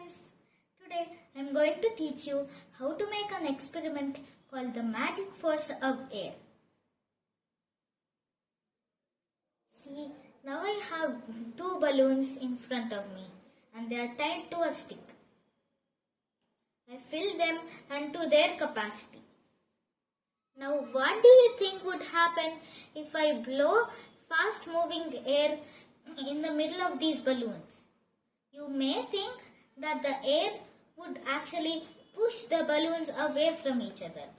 friends, today I am going to teach you how to make an experiment called the magic force of air. See, now I have two balloons in front of me and they are tied to a stick. I fill them unto their capacity. Now what do you think would happen if I blow fast moving air in the middle of these balloons? You may think that the air would actually push the balloons away from each other.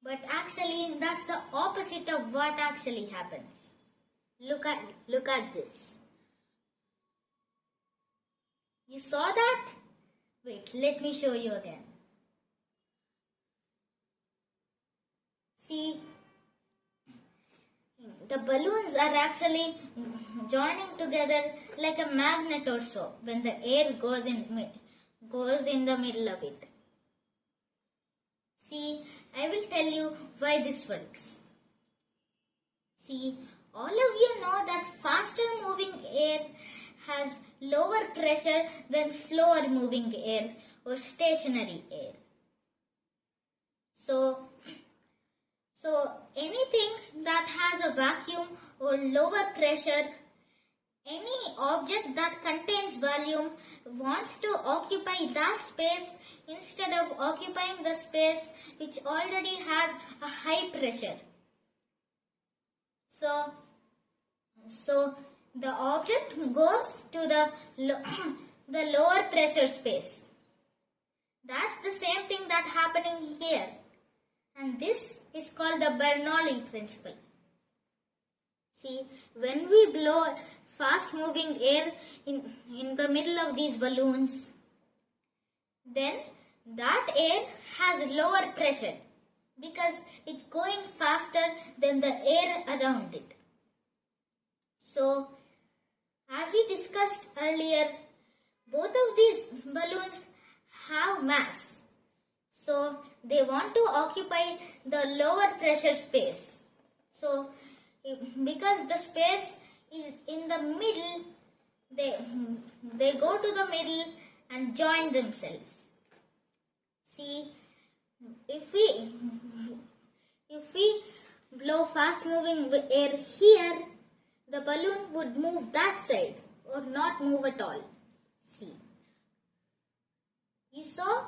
But actually that's the opposite of what actually happens. Look at this. You saw that? Wait, let me show you again. See, the balloons are actually joining together like a magnet or so when the air goes in the middle of it. See, I will tell you why this works. See, all of you know that faster moving air has lower pressure than slower moving air or stationary air. So anything that has a vacuum or lower pressure, any object that contains volume wants to occupy that space instead of occupying the space which already has a high pressure. So the object goes to the lower pressure space. That's the same thing that's happening here. And this is called the Bernoulli Principle. See, when we blow fast moving air in the middle of these balloons, then that air has lower pressure because it's going faster than the air around it. So, as we discussed earlier, both of these balloons have mass. So, they want to occupy the lower pressure space. So, because the space is in the middle, they go to the middle and join themselves. See, if we blow fast moving air here, the balloon would move that side or not move at all. See, you saw?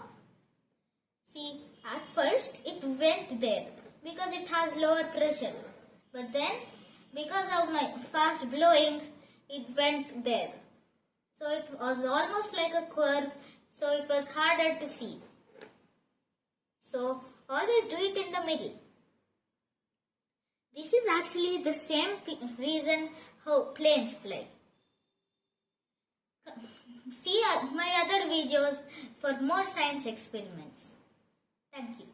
See, at first it went there because it has lower pressure. But then, because of my fast blowing, it went there. So it was almost like a curve, so it was harder to see. So always do it in the middle. This is actually the same reason how planes fly. See my other videos for more science experiments. Thank you.